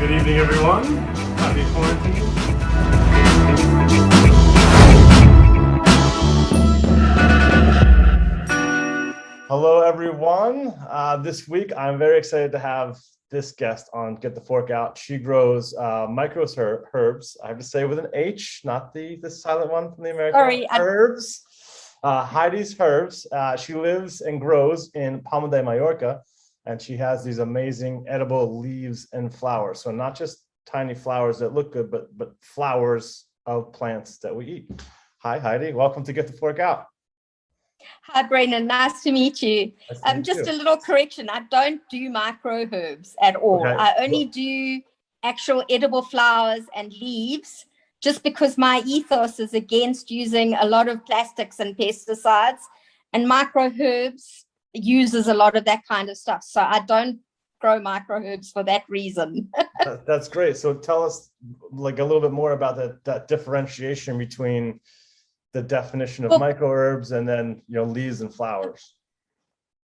Good evening, everyone. Happy quarantine. Hello, everyone. This week, I'm very excited to have this guest on Get the Fork Out. She grows herbs. I have to say with an H, not the silent one from the American. Sorry, herbs. Heidy's herbs. She lives and grows in Palma de Mallorca, and she has these amazing edible leaves and flowers. So not just tiny flowers that look good, but flowers of plants that we eat. Hi, Heidi. Welcome to Get the Fork Out. Hi, Brennan. Nice to meet you. Nice to meet Just you. a little correction. I don't do micro herbs at all. Okay. I only do actual edible flowers and leaves, just because my ethos is against using a lot of plastics and pesticides, and micro herbs uses a lot of that kind of stuff. So I don't grow micro herbs for that reason. That's great. So tell us like a little bit more about that differentiation between the definition of microherbs and then, leaves and flowers.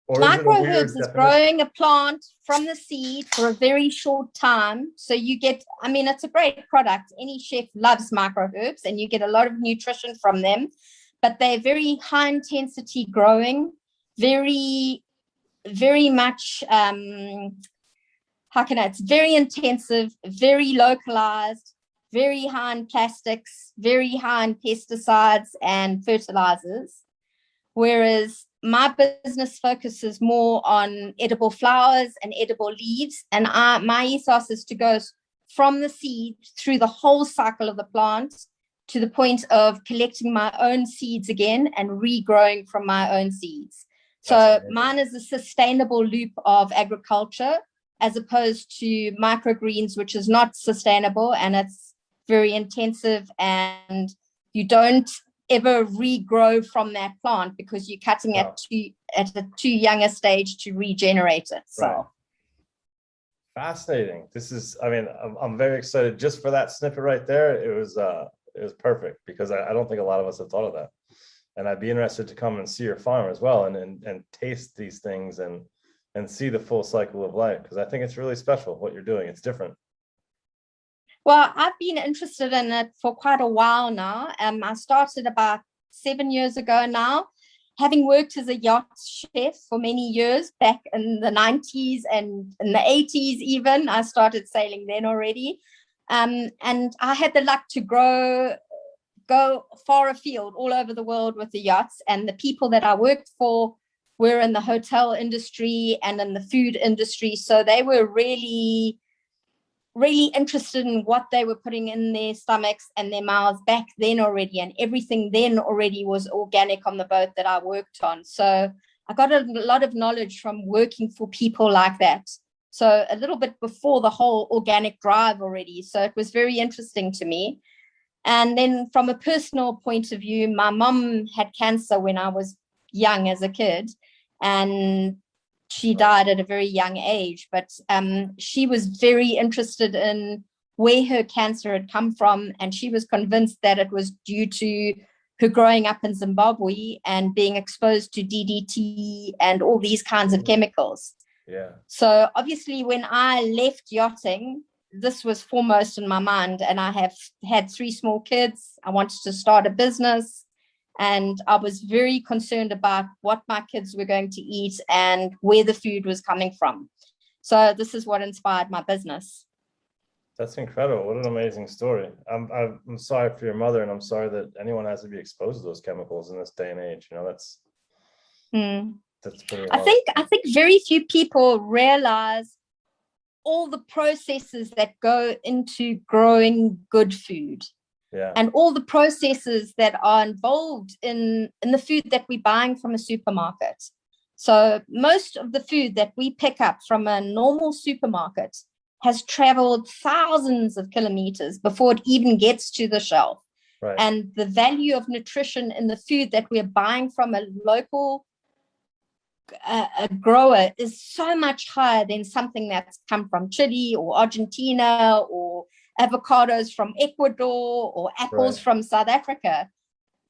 Or microherbs is growing a plant from the seed for a very short time. So you get, it's a great product. Any chef loves microherbs and you get a lot of nutrition from them, but they're very high intensity growing, very much, it's very intensive, very localized, very high in plastics, very high in pesticides and fertilizers. Whereas my business focuses more on edible flowers and edible leaves. And my ethos is to go from the seed through the whole cycle of the plant to the point of collecting my own seeds again and regrowing from my own seeds. So mine is a sustainable loop of agriculture, as opposed to microgreens, which is not sustainable and it's very intensive, and you don't ever regrow from that plant because you're cutting at a too young a stage to regenerate it. So right. Fascinating. This is, I'm very excited just for that snippet right there. It was perfect, because I don't think a lot of us have thought of that. And I'd be interested to come and see your farm as well and taste these things and see the full cycle of life, because I think it's really special what you're doing. It's different. Well, I've been interested in it for quite a while now. I started about 7 years ago now, having worked as a yacht chef for many years back in the 90s and in the 80s even. I started sailing then already. And I had the luck to go far afield all over the world with the yachts, and the people that I worked for were in the hotel industry and in the food industry. So they were really interested in what they were putting in their stomachs and their mouths back then already, and everything then already was organic on the boat that I worked on. So I got a lot of knowledge from working for people like that. So a little bit before the whole organic drive already. So it was very interesting to me. And then from a personal point of view, my mom had cancer when I was young as a kid, and she died at a very young age, but she was very interested in where her cancer had come from, and she was convinced that it was due to her growing up in Zimbabwe and being exposed to DDT and all these kinds of chemicals. Yeah. So obviously when I left yachting, this was foremost in my mind, and I have had 3 small kids. I wanted to start a business, and I was very concerned about what my kids were going to eat and where the food was coming from. So this is what inspired my business. That's incredible. What an amazing story. I'm sorry for your mother, and I'm sorry that anyone has to be exposed to those chemicals in this day and age. That's pretty hard. I think very few people realize all the processes that go into growing good food. Yeah. And all the processes that are involved in the food that we're buying from a supermarket. So most of the food that we pick up from a normal supermarket has traveled thousands of kilometers before it even gets to the shelf. Right. And the value of nutrition in the food that we're buying from a local a grower is so much higher than something that's come from Chile or Argentina, or avocados from Ecuador, or apples from South Africa.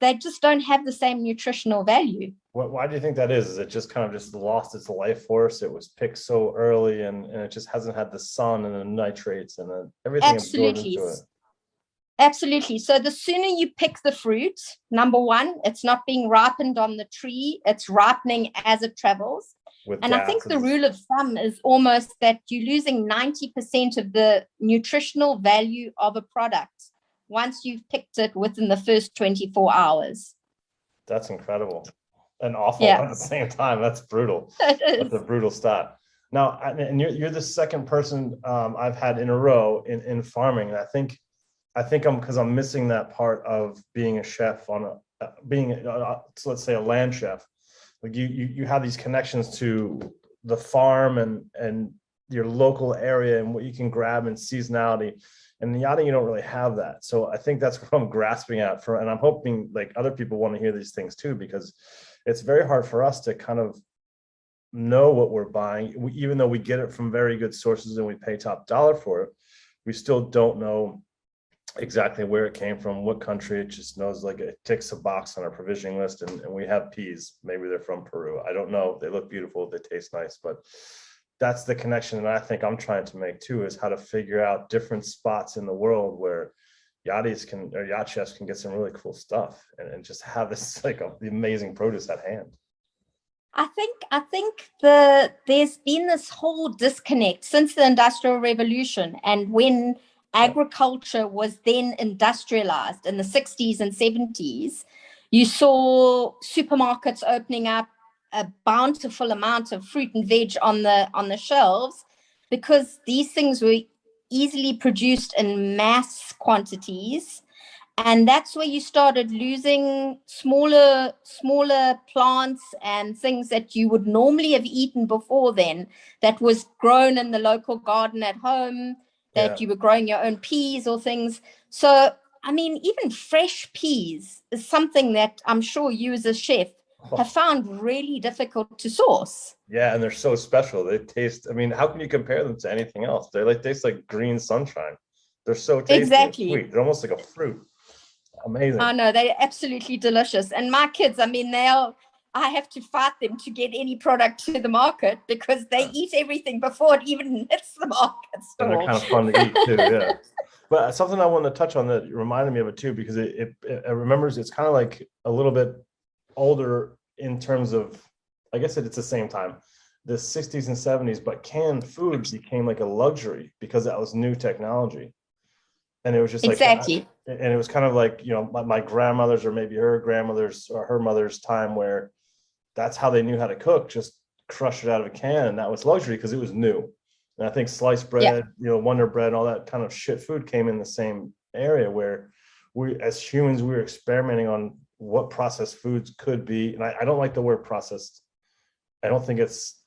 They just don't have the same nutritional value. Why do you think that is? Is it just kind of just lost its life force? It was picked so early, and it just hasn't had the sun and the nitrates and everything absorbed Absolutely. into it. Absolutely. So the sooner you pick the fruit, number one, it's not being ripened on the tree, it's ripening as it travels. And I think the rule of thumb is almost that you're losing 90% of the nutritional value of a product once you've picked it within the first 24 hours. That's incredible and awful at the same time. That's brutal. That's a brutal stat. Now, and you're the second person I've had in a row in farming. And I think because I'm missing that part of being a chef on so let's say a land chef. Like you have these connections to the farm and your local area and what you can grab and seasonality. And the yachting, you don't really have that. So I think that's what I'm grasping at and I'm hoping like other people want to hear these things too, because it's very hard for us to kind of know what we're buying. Even though we get it from very good sources and we pay top dollar for it, we still don't know exactly where it came from, what country. It just knows, like, it ticks a box on our provisioning list, and we have peas. Maybe they're from Peru. I don't know. They look beautiful. They taste nice, but that's the connection that I think I'm trying to make too, is how to figure out different spots in the world where yacht chefs can get some really cool stuff and just have this like the amazing produce at hand. I think there's been this whole disconnect since the Industrial Revolution, and when agriculture was then industrialized in the 60s and 70s, you saw supermarkets opening up, a bountiful amount of fruit and veg on the shelves, because these things were easily produced in mass quantities. And that's where you started losing smaller plants and things that you would normally have eaten before then, that was grown in the local garden at home, that you were growing your own peas or things. So, I mean, even fresh peas is something that I'm sure you as a chef have found really difficult to source. Yeah, and they're so special. They taste, I mean, how can you compare them to anything else? They taste like green sunshine. They're so tasty. Exactly. And sweet. They're almost like a fruit. Amazing. I know, they're absolutely delicious. And my kids, I mean, I have to fight them to get any product to the market, because they eat everything before it even hits the market store. And they're kind of fun to eat too, yeah. But something I wanted to touch on that reminded me of it too, because it remembers, it's kind of like a little bit older in terms of, I guess it's the same time, the 60s and 70s, but canned food became like a luxury because that was new technology. And it was just like, exactly. And it was kind of like, you know, my grandmother's, or maybe her grandmother's or her mother's time, where that's how they knew how to cook, just crush it out of a can. And that was luxury because it was new. And I think sliced bread, you know, Wonder Bread, all that kind of shit food came in the same area, where we, as humans, we were experimenting on what processed foods could be. And I don't like the word processed. I don't think it's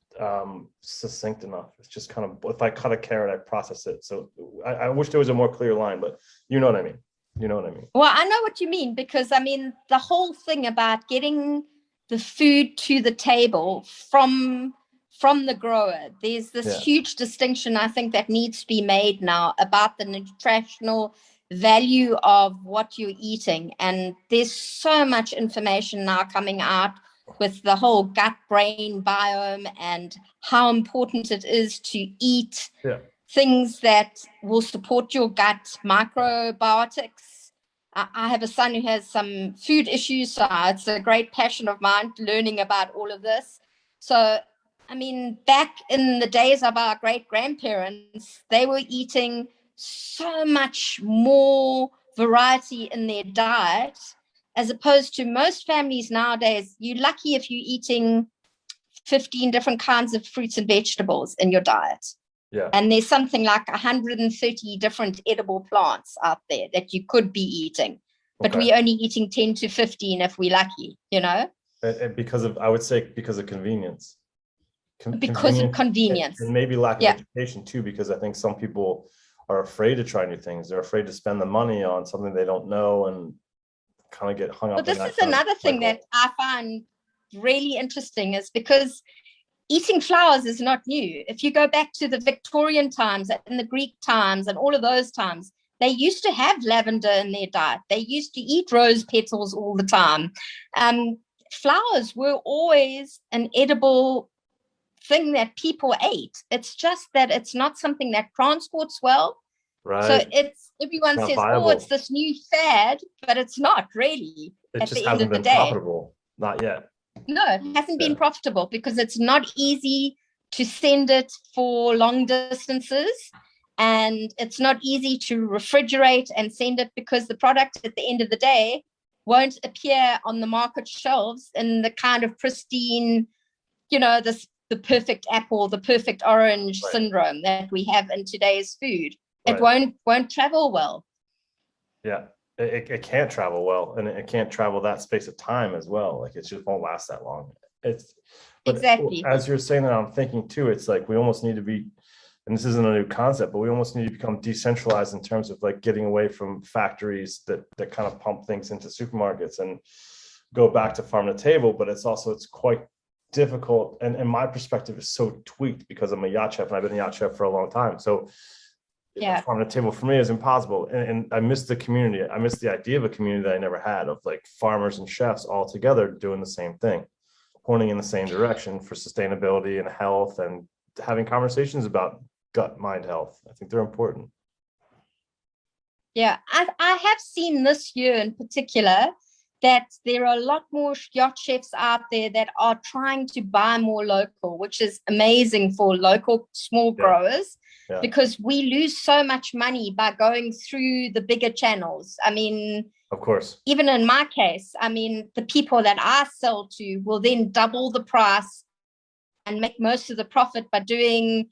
succinct enough. It's just kind of, if I cut a carrot, I process it. So I wish there was a more clear line, but you know what I mean. You know what I mean? Well, I know what you mean, because I mean, the whole thing about getting the food to the table from the grower, there's this huge distinction, I think, that needs to be made now about the nutritional value of what you're eating. And there's so much information now coming out with the whole gut-brain biome and how important it is to eat things that will support your gut microbiotics. I have a son who has some food issues, so it's a great passion of mine learning about all of this. So, I mean, back in the days of our great-grandparents, they were eating so much more variety in their diet, as opposed to most families nowadays. You're lucky if you're eating 15 different kinds of fruits and vegetables in your diet. Yeah. And there's something like 130 different edible plants out there that you could be eating. But we're only eating 10 to 15 if we're lucky, you know? And because of, I would say, because of convenience. Because of convenience. And maybe lack of education too, because I think some people are afraid to try new things. They're afraid to spend the money on something they don't know and kind of get hung up. But this is another thing that I find really interesting, is because eating flowers is not new. If you go back to the Victorian times and the Greek times and all of those times, they used to have lavender in their diet. They used to eat rose petals all the time. flowers were always an edible thing that people ate. It's just that it's not something that transports well. Right. So everyone says, viable. oh, it's this new fad, but it's not really. It at just the end hasn't of the been day. profitable. Not yet. No, it hasn't been profitable because it's not easy to send it for long distances, and it's not easy to refrigerate and send it, because the product at the end of the day won't appear on the market shelves in the kind of pristine, the perfect apple, the perfect orange syndrome that we have in today's food. It won't travel well. Yeah, it can't travel well, and it can't travel that space of time as well. Like, it just won't last that long. Exactly. As you're saying that, I'm thinking too, it's like we almost need to be, and this isn't a new concept, but we almost need to become decentralized in terms of like getting away from factories that kind of pump things into supermarkets and go back to farm to table. But it's quite difficult, and my perspective is so tweaked because I'm a yacht chef and I've been a yacht chef for a long time. So farm to table for me is impossible, and I miss the community. I miss the idea of a community that I never had, of like farmers and chefs all together doing the same thing, pointing in the same direction for sustainability and health, and having conversations about gut mind health. I think they're important. Yeah, I have seen this year in particular that there are a lot more yacht chefs out there that are trying to buy more local, which is amazing for local small growers, because we lose so much money by going through the bigger channels. I mean, of course, even in my case, I mean, the people that I sell to will then double the price and make most of the profit by doing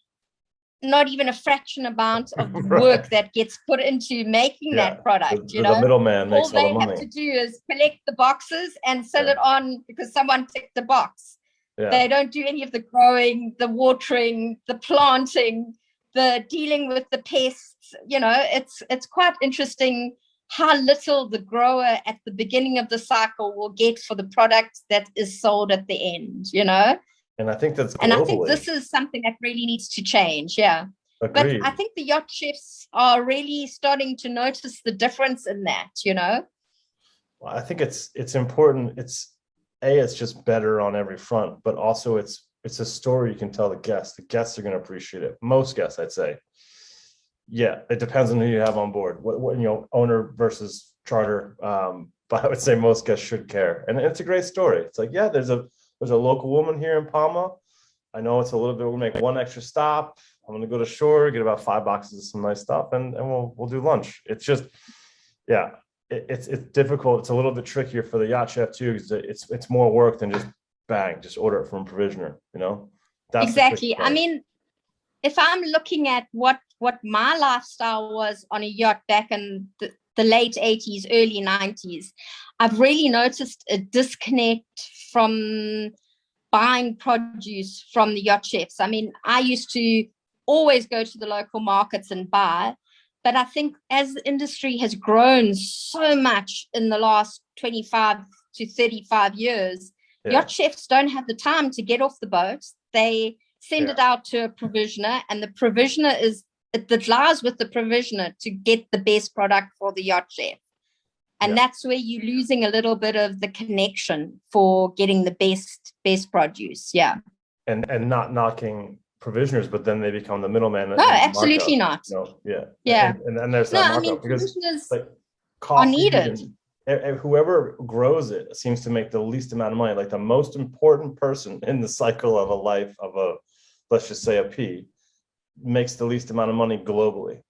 not even a fraction amount of work that gets put into making that product. The middleman makes all the money. All they have to do is collect the boxes and sell it on because someone ticked the box. They don't do any of the growing, the watering, the planting, the dealing with the pests. It's quite interesting how little the grower at the beginning of the cycle will get for the product that is sold at the end, And I think that's globally. And I think this is something that really needs to change. Yeah. Agreed. But I think the yacht chefs are really starting to notice the difference in that, Well, I think it's important. It's just better on every front, but also it's a story you can tell the guests. The guests are going to appreciate it. Most guests, I'd say. Yeah, it depends on who you have on board. What owner versus charter. But I would say most guests should care. And it's a great story. It's like, there's a local woman here in Palma. I know it's a little bit, we'll make one extra stop. I'm going to go to shore, get about 5 boxes of some nice stuff, and we'll do lunch. It's just, it's difficult. It's a little bit trickier for the yacht chef too, because it's more work than just order it from a provisioner, That's exactly. I mean, if I'm looking at what my lifestyle was on a yacht back in the late 80s, early 90s, I've really noticed a disconnect from buying produce from the yacht chefs. I mean, I used to always go to the local markets and buy, but I think as the industry has grown so much in the last 25 to 35 years, yacht chefs don't have the time to get off the boat. They send it out to a provisioner, and the provisioner it lies with the provisioner to get the best product for the yacht chef. And that's where you're losing a little bit of the connection for getting the best produce. Yeah. And not knocking provisioners, but then they become the middleman. No, absolutely not. No, yeah. Yeah. And there's that markup, because provisioners like coffee are needed. And whoever grows it seems to make the least amount of money. Like the most important person in the cycle of a life of let's just say a pea, makes the least amount of money globally.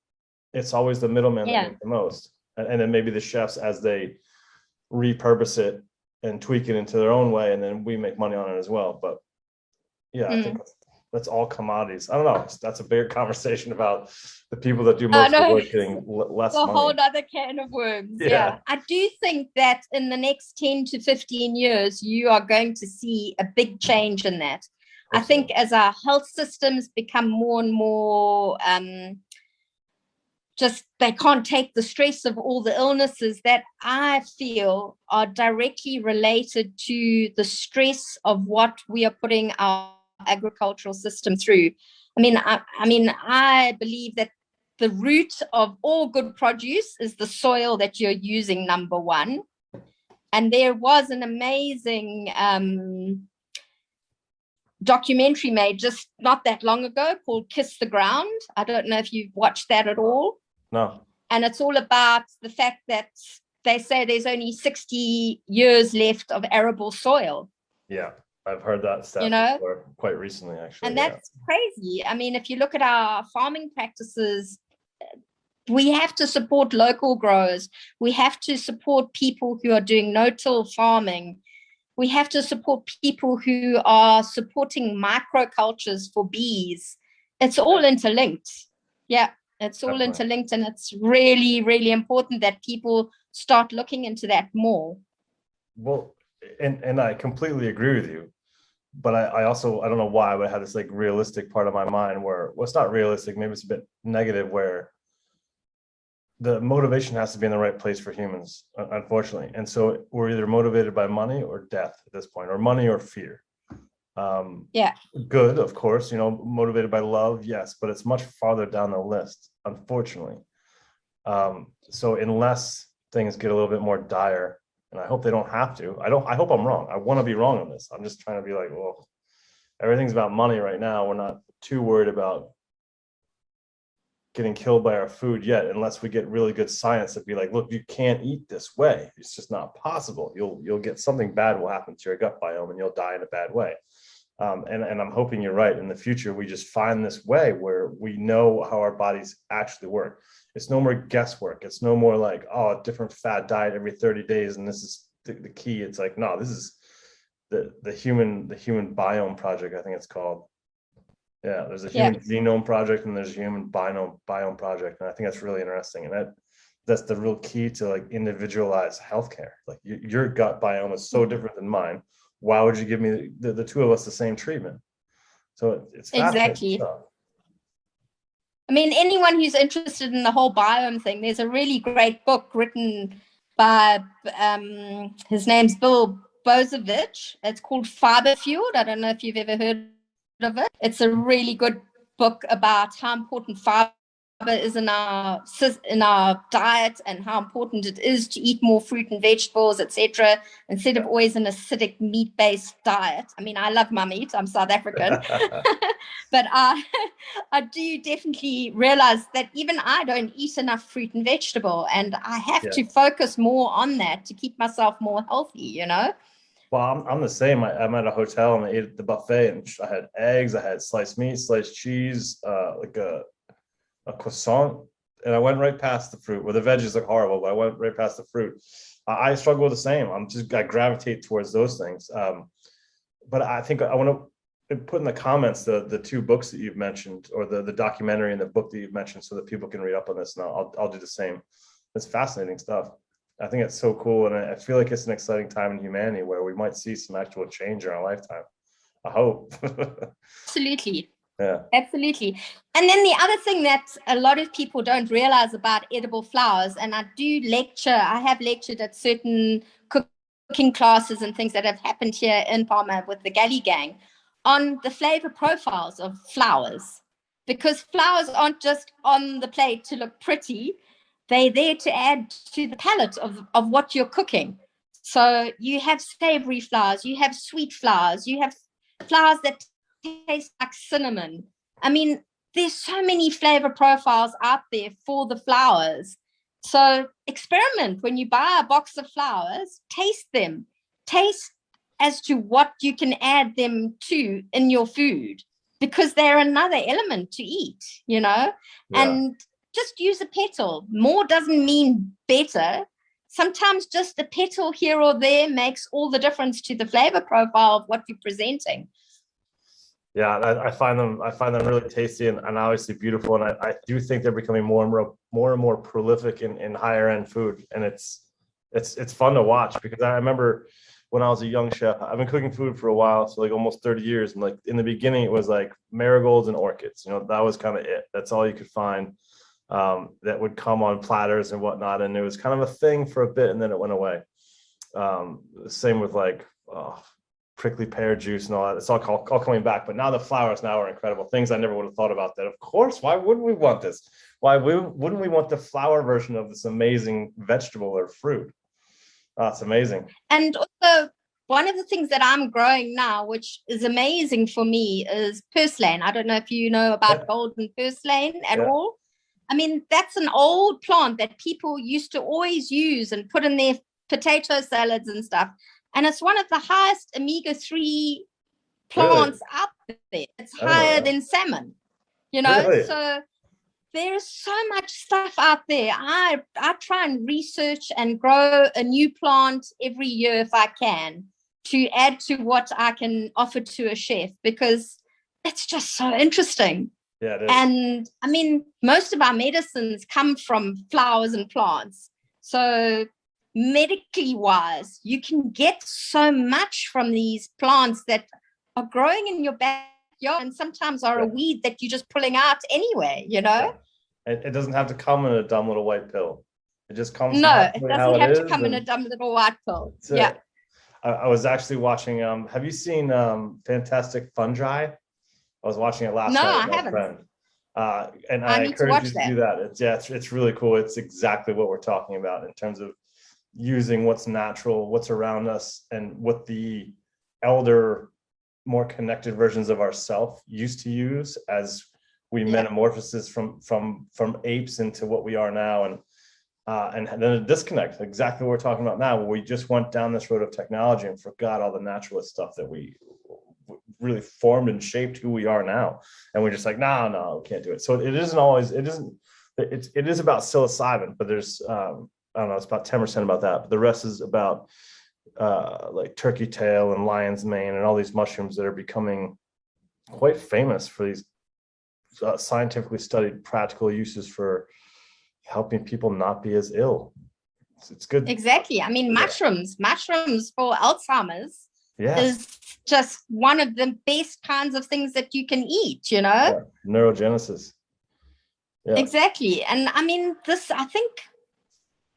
It's always the middleman that makes the most. And then maybe the chefs, as they repurpose it and tweak it into their own way, and then we make money on it as well. But I think that's all commodities. I don't know. That's a bigger conversation about the people that do most of the work getting less money. A whole other can of worms. Yeah. I do think that in the next 10 to 15 years, you are going to see a big change in that. I think as our health systems become more and more they can't take the stress of all the illnesses that I feel are directly related to the stress of what we are putting our agricultural system through. I believe that the root of all good produce is the soil that you're using, number one. And there was an amazing documentary made just not that long ago called Kiss the Ground. I don't know if you've watched that at all. No. And it's all about the fact that they say there's only 60 years left of arable soil. Yeah, I've heard that stat before, quite recently, actually. And that's crazy. I mean, if you look at our farming practices, we have to support local growers. We have to support people who are doing no-till farming. We have to support people who are supporting microcultures for bees. It's all interlinked. Yeah, it's all interlinked, and it's really, really important that people start looking into that more. Well, and I completely agree with you. But I also, I don't know why, but I had this like realistic part of my mind where, well, it's not realistic, maybe it's a bit negative, where the motivation has to be in the right place for humans, unfortunately. And so we're either motivated by money or death at this point, or money or fear. Good, of course, you know, motivated by love, yes, but it's much farther down the list, unfortunately. So unless things get a little bit more dire, and I hope they don't have to, I hope I'm wrong. I want to be wrong on this. I'm just trying to be like, well, everything's about money right now. We're not too worried about getting killed by our food yet, unless we get really good science to be like, look, you can't eat this way. It's just not possible. You'll get something bad will happen to your gut biome and you'll die in a bad way. And I'm hoping you're right. In the future, we just find this way where we know how our bodies actually work. It's no more guesswork. It's no more like, oh, a different fad diet every 30 days. And this is the key. It's like, no, this is the human biome project, I think it's called. Yeah, there's a human genome project and there's a human biome project. And I think that's really interesting. And that's the real key to like individualized healthcare. Like your gut biome is so different than mine. Why would you give me the two of us the same treatment? So it's exactly. I mean, anyone who's interested in the whole biome thing, there's a really great book written by his name's Bill Bozovich. It's called Fiber Fueled. I don't know if you've ever heard of it. It's a really good book about how important fiber is in our diet and how important it is to eat more fruit and vegetables, etc., instead of always an acidic meat-based diet. I mean, I love my meat. I'm South African. But I do definitely realize that even I don't eat enough fruit and vegetable, and I have to focus more on that to keep myself more healthy, you know? Well, I'm the same. I'm at a hotel and I ate at the buffet and I had eggs, I had sliced meat, sliced cheese, like a croissant, and I went right past the fruit. Where the veggies look horrible, but I went right past the fruit. I struggle with the same. I gravitate towards those things. But I think I want to put in the comments the two books that you've mentioned, or the documentary and the book that you've mentioned, so that people can read up on this. And I'll do the same. It's fascinating stuff. I think it's so cool, and I feel like it's an exciting time in humanity where we might see some actual change in our lifetime. I hope. Absolutely. Yeah, absolutely. And then the other thing that a lot of people don't realize about edible flowers, and I have lectured at certain cooking classes and things that have happened here in Palma with the Galley Gang, on the flavor profiles of flowers, because flowers aren't just on the plate to look pretty. They're there to add to the palette of what you're cooking. So you have savory flowers, you have sweet flowers, you have flowers that taste like cinnamon. I mean, there's so many flavor profiles out there for the flowers. So experiment when you buy a box of flowers, taste them. Taste as to what you can add them to in your food, because they're another element to eat, you know? And just use a petal. More doesn't mean better. Sometimes just a petal here or there makes all the difference to the flavor profile of what you're presenting. Yeah, I find them really tasty and obviously beautiful, and I do think they're becoming more and more prolific in higher end food, and it's fun to watch, because I remember when I was a young chef, I've been cooking food for a while, so like almost 30 years, and like in the beginning it was like marigolds and orchids, you know, that was kind of it. That's all you could find that would come on platters and whatnot, and it was kind of a thing for a bit, and then it went away. Same with like prickly pear juice and all that. It's all coming back, but now the flowers now are incredible things. I never would have thought about that. Of course, why wouldn't we want this? Why wouldn't we want the flower version of this amazing vegetable or fruit? That's amazing. And also, one of the things that I'm growing now, which is amazing for me, is purslane. I don't know if you know about golden purslane at all. I mean, that's an old plant that people used to always use and put in their potato salads and stuff. And it's one of the highest omega-3 plants out there. It's higher than salmon, you know. So there's so much stuff out there. I try and research and grow a new plant every year if I can, to add to what I can offer to a chef, because it's just so interesting. Yeah, it is. And I mean, most of our medicines come from flowers and plants. So medically wise, you can get so much from these plants that are growing in your backyard and sometimes are a weed that you're just pulling out anyway, you know? It doesn't have to come in a dumb little white pill. It just comes. No, it doesn't have to come in a dumb little white pill. Yeah. I was actually watching, have you seen Fantastic Fungi? I was watching it last night. No, with I my haven't. friend. And I encourage you to do that. It's really cool. It's exactly what we're talking about in terms of using what's natural, what's around us, and what the elder, more connected versions of ourself used to use as we metamorphosis from apes into what we are now. And then a disconnect, exactly what we're talking about now, where we just went down this road of technology and forgot all the naturalist stuff that we really formed and shaped who we are now. And we're just like, no, we can't do it. So it is about psilocybin, but there's, I don't know, it's about 10% about that. But the rest is about like turkey tail and lion's mane and all these mushrooms that are becoming quite famous for these scientifically studied practical uses for helping people not be as ill. It's good. Exactly. I mean, mushrooms for Alzheimer's is just one of the best kinds of things that you can eat, you know? Neurogenesis. Exactly. And I mean, I think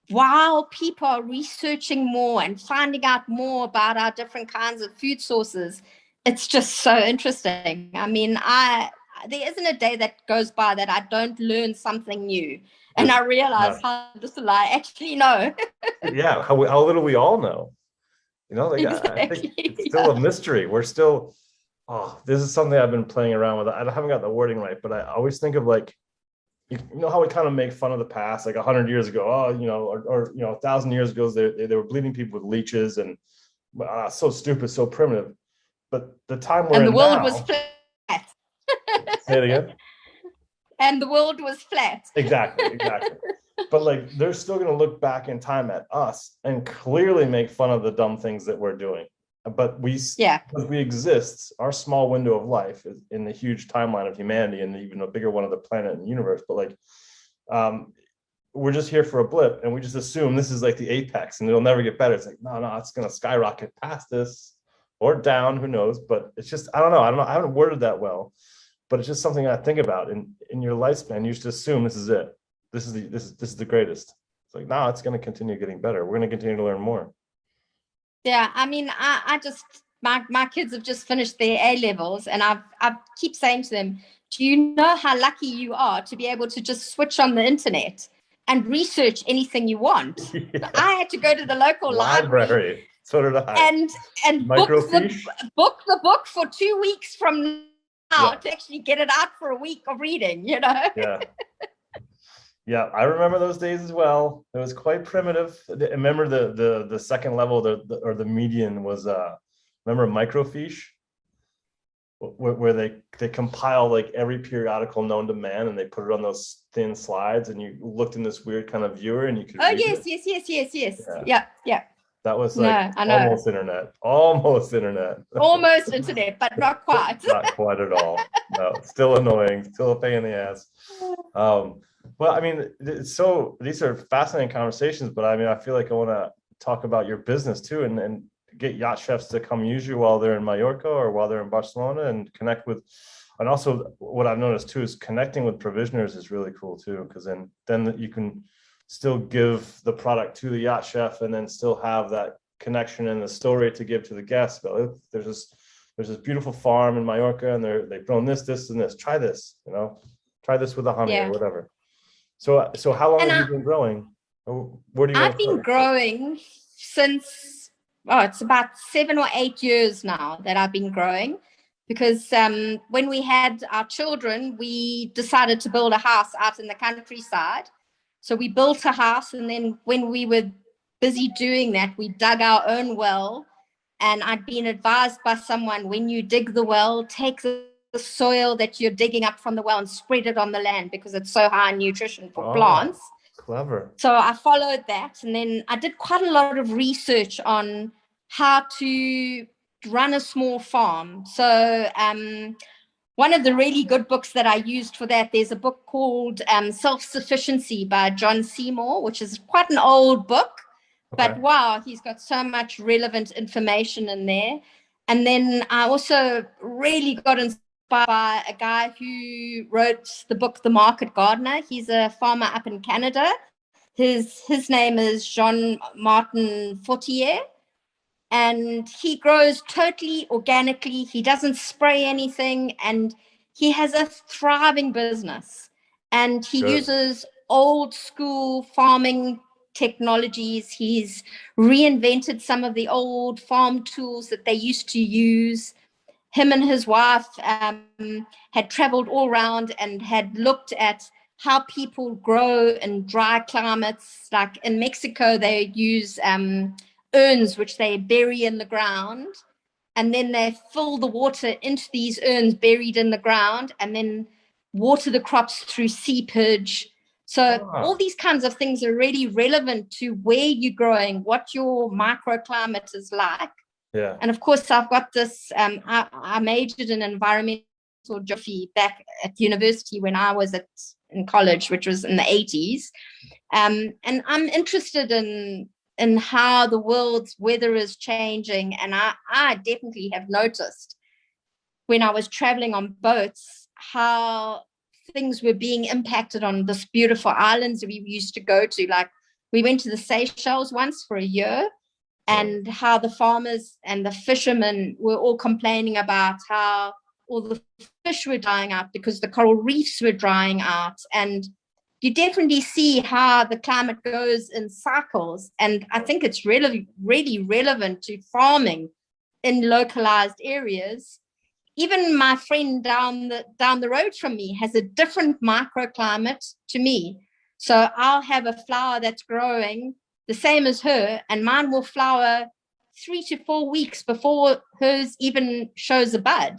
while people are researching more and finding out more about our different kinds of food sources, it's just so interesting. I mean, there isn't a day that goes by that I don't learn something new. And I realize how little I actually know. How little we all know. You know, like exactly. I think it's still a mystery. We're still, this is something I've been playing around with. I haven't got the wording right, but I always think of like, you know how we kind of make fun of the past, like 100 years ago, or 1,000 years ago, they were bleeding people with leeches and so stupid, so primitive. But the time we're in now. And the world was flat. Say it again. And the world was flat. Exactly. But like, they're still going to look back in time at us and clearly make fun of the dumb things that we're doing. But because we exist, our small window of life is in the huge timeline of humanity and even a bigger one of the planet and the universe. But like, we're just here for a blip, and we just assume this is like the apex and it'll never get better. It's like, no, it's going to skyrocket past this or down, who knows? But it's just, I don't know. I haven't worded that well, but it's just something I think about in your lifespan. You just assume this is it. This is the greatest. It's like, no, it's going to continue getting better. We're going to continue to learn more. Yeah, I mean, I just, my kids have just finished their A levels, and I keep saying to them, do you know how lucky you are to be able to just switch on the internet and research anything you want? Yeah. I had to go to the local library. So did I. And book the book for 2 weeks from now to actually get it out for a week of reading, you know? Yeah, I remember those days as well. It was quite primitive. I remember the second level, the median was remember microfiche, where they compile like every periodical known to man and they put it on those thin slides, and you looked in this weird kind of viewer and you could. Yes. Yeah. That was like almost internet. Almost internet, but not quite. Not quite at all. No, still annoying, still a pain in the ass. Well, I mean, these are fascinating conversations, but I mean, I feel like I want to talk about your business too, and get yacht chefs to come use you while they're in Mallorca or while they're in Barcelona and connect with. And also what I've noticed too is connecting with provisioners is really cool too, because then you can still give the product to the yacht chef and then still have that connection and the story to give to the guests. But there's this beautiful farm in Mallorca, and they've grown this, and this. Try this, try this with the honey or whatever. So how long have you been growing? Where do you? I've been growing since, oh, it's about 7 or 8 years now that I've been growing, because when we had our children, we decided to build a house out in the countryside. So we built a house, and then when we were busy doing that, we dug our own well. And I'd been advised by someone, when you dig the well, take the soil that you're digging up from the well and spread it on the land, because it's so high in nutrition for plants. Clever. So I followed that, and then I did quite a lot of research on how to run a small farm. So one of the really good books that I used for that, there's a book called Self-Sufficiency by John Seymour, which is quite an old book. Okay. But wow, he's got so much relevant information in there. And then I also really got inspired by a guy who wrote the book The Market Gardener. He's a farmer up in Canada. His name is Jean-Martin Fortier. And he grows totally organically. He doesn't spray anything. And he has a thriving business. And he uses old school farming technologies. He's reinvented some of the old farm tools that they used to use. Him and his wife had traveled all around and had looked at how people grow in dry climates. Like in Mexico, they use urns which they bury in the ground, and then they fill the water into these urns buried in the ground, and then water the crops through seepage. So all these kinds of things are really relevant to where you're growing, what your microclimate is like. Yeah. And of course, I've got this, I majored in environmental geography back at university when I was in college, which was in the 80s. And I'm interested in how the world's weather is changing. And I definitely have noticed when I was traveling on boats, how things were being impacted on this beautiful islands we used to go to. Like we went to the Seychelles once for a year, and how the farmers and the fishermen were all complaining about how all the fish were dying out because the coral reefs were drying out. And you definitely see how the climate goes in cycles. And I think it's really, really relevant to farming in localized areas. Even my friend down the road from me has a different microclimate to me. So I'll have a flower that's growing the same as her, and mine will flower 3 to 4 weeks before hers even shows a bud.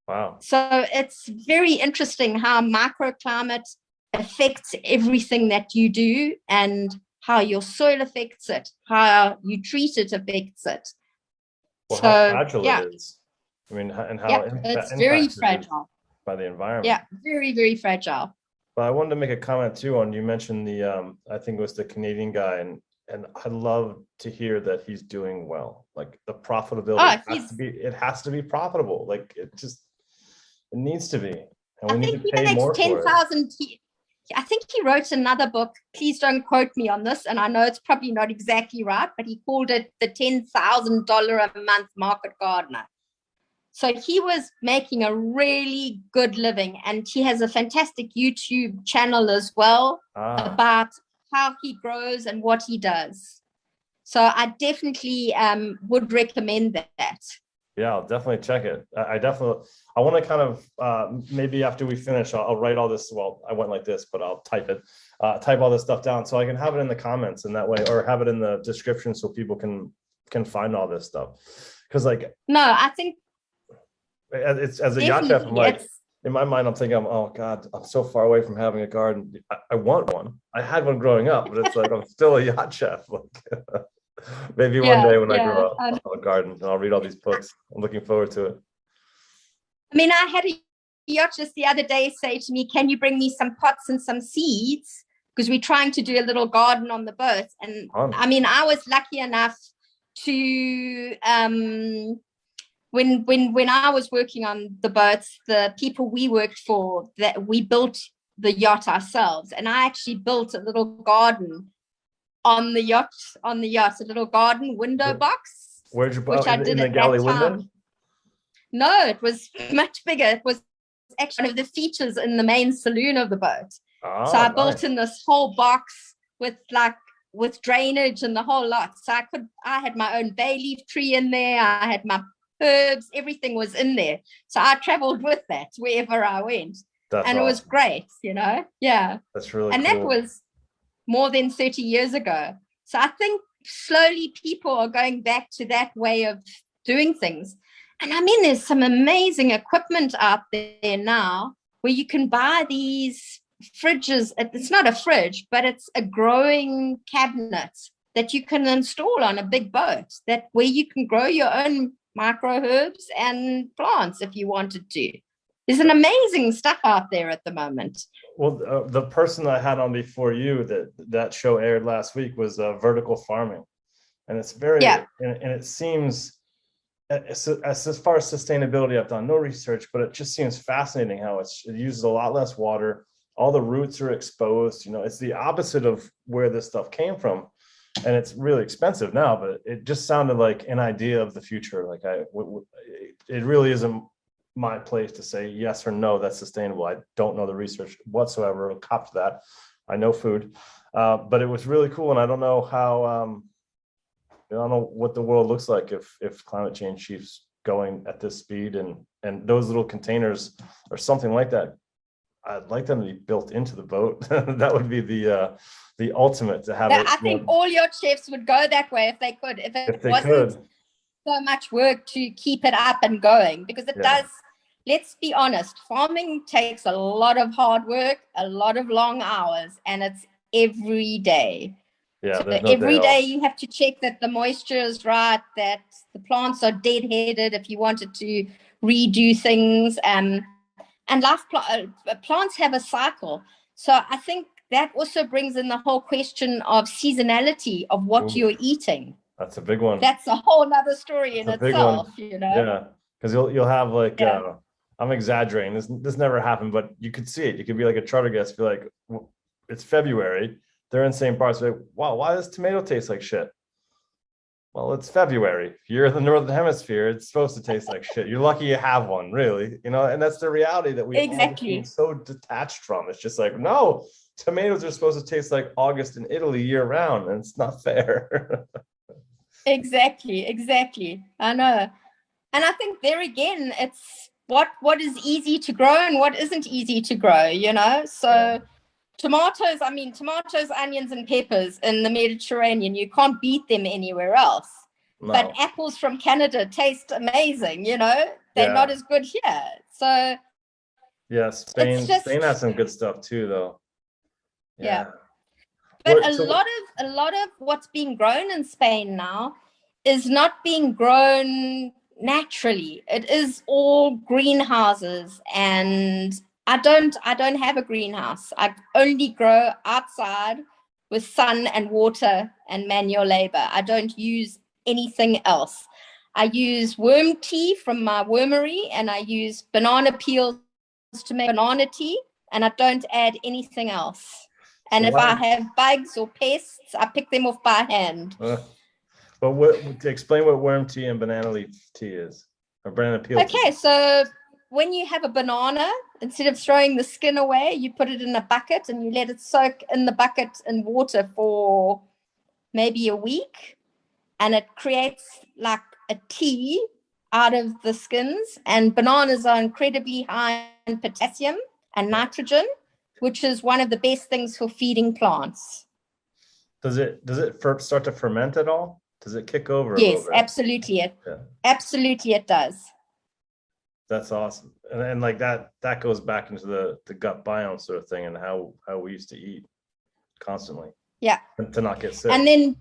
Wow. So it's very interesting how microclimate affects everything that you do, and how your soil affects it, how you treat it affects it. Well, so, how fragile yeah. it is. I mean, and how it's very fragile by the environment. Yeah, very, very fragile. But I wanted to make a comment too on, you mentioned the I think it was the Canadian guy, and I'd love to hear that he's doing well. Like the profitability it has to be profitable. Like it needs to be. And we need to pay more for it. I think he wrote another book. Please don't quote me on this. And I know it's probably not exactly right, but he called it the $10,000 a month market gardener. So he was making a really good living, and he has a fantastic YouTube channel as well about how he grows and what he does. So I definitely would recommend that. Yeah, I'll definitely check it. I want to kind of, maybe after we finish, I'll write all this. Well, I went like this, but I'll type all this stuff down so I can have it in the comments, and that way, or have it in the description so people can find all this stuff. Because I think it's, as a yacht chef, I'm like, in my mind, I'm thinking, oh God, I'm so far away from having a garden. I want one. I had one growing up, but it's like, I'm still a yacht chef. Maybe one day when I grow up, I'll have a garden and I'll read all these books. I'm looking forward to it. I mean, I had a yacht just the other day say to me, can you bring me some pots and some seeds? Because we're trying to do a little garden on the boat. And I mean, I was lucky enough to, when I was working on the boats, the people we worked for, that we built the yacht ourselves. And I actually built a little garden on the yacht, a little garden window box. Where'd you put it? In the galley window? No, it was much bigger. It was actually one of the features in the main saloon of the boat. So I built in this whole box with like with drainage and the whole lot. So I had my own bay leaf tree in there. I had my herbs, everything was in there. So I traveled with that wherever I went. That's and awesome. It was great, Yeah. That's really and cool. That was more than 30 years ago. So I think slowly people are going back to that way of doing things. And I mean, there's some amazing equipment out there now where you can buy these fridges. It's not a fridge, but it's a growing cabinet that you can install on a big boat, that where you can grow your own micro herbs and plants if you wanted to. There's an amazing stuff out there at the moment. Well, the person I had on before you that show aired last week was vertical farming, and it's very and it seems as far as sustainability, I've done no research, but it just seems fascinating how it uses a lot less water. All the roots are exposed. It's the opposite of where this stuff came from, and it's really expensive now. But it just sounded like an idea of the future. Like it really isn't my place to say yes or no that's sustainable. I don't know the research whatsoever. I'll cop to that. I know food, but it was really cool, and I don't know how. I don't know what the world looks like if climate change keeps going at this speed, and those little containers or something like that. I'd like them to be built into the boat. That would be the ultimate to have it. I think all yacht chefs would go that way if they could. If it wasn't so much work to keep it up and going, because it does. Let's be honest, farming takes a lot of hard work, a lot of long hours, and it's every day. Yeah, so every day you have to check that the moisture is right, that the plants are deadheaded if you wanted to redo things. And plants have a cycle. So I think that also brings in the whole question of seasonality of what you're eating. That's a big one. That's a whole other story in itself, Yeah, because you'll have like I'm exaggerating. This never happened, but you could see it. You could be like a charter guest, be like, it's February. They're in St. Bart's. Like, wow, why does tomato taste like shit? Well, it's February. If you're in the Northern Hemisphere, it's supposed to taste like shit. You're lucky you have one, really. And that's the reality that we all so detached from. It's just like, no, tomatoes are supposed to taste like August in Italy year round, and it's not fair. Exactly. I know. And I think there again, it's what is easy to grow and what isn't easy to grow, So tomatoes, onions, and peppers in the Mediterranean, you can't beat them anywhere else. No. But apples from Canada taste amazing, they're not as good here. So Spain has some good stuff too, though. Yeah. But a lot of what's being grown in Spain now is not being grown naturally. It is all greenhouses, and I don't have a greenhouse. I only grow outside with sun and water and manual labor. I don't use anything else. I use worm tea from my wormery, and I use banana peels to make banana tea, and I don't add anything else. And if I have bugs or pests, I pick them off by hand. But to explain what worm tea and banana leaf tea is, or banana peel tea. Okay, so when you have a banana, instead of throwing the skin away, you put it in a bucket and you let it soak in the bucket in water for maybe a week, and it creates like a tea out of the skins. And bananas are incredibly high in potassium and nitrogen, which is one of the best things for feeding plants. Does it start to ferment at all? Does it kick over? Yes, absolutely. Absolutely, it does. That's awesome. And like that goes back into the gut biome sort of thing, and how we used to eat constantly. Yeah. And to not get sick. And then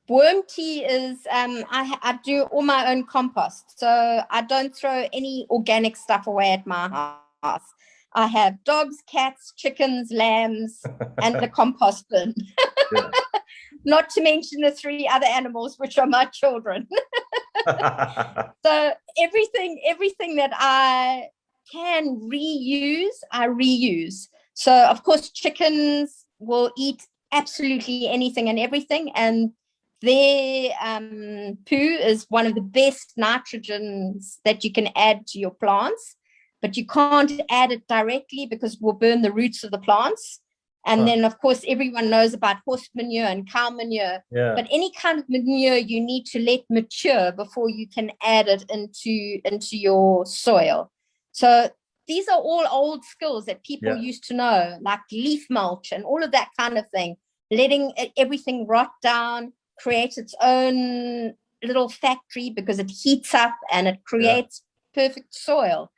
worm tea is, I do all my own compost. So I don't throw any organic stuff away at my house. I have dogs, cats, chickens, lambs, and the compost bin. Yeah. Not to mention the 3 other animals, which are my children. So everything that I can reuse, I reuse. So of course, chickens will eat absolutely anything and everything, and their poo is one of the best nitrogens that you can add to your plants, but you can't add it directly because it will burn the roots of the plants. And then, of course, everyone knows about horse manure and cow manure. Yeah. But any kind of manure you need to let mature before you can add it into your soil. So these are all old skills that people used to know, like leaf mulch and all of that kind of thing. Letting everything rot down, create its own little factory because it heats up and it creates perfect soil.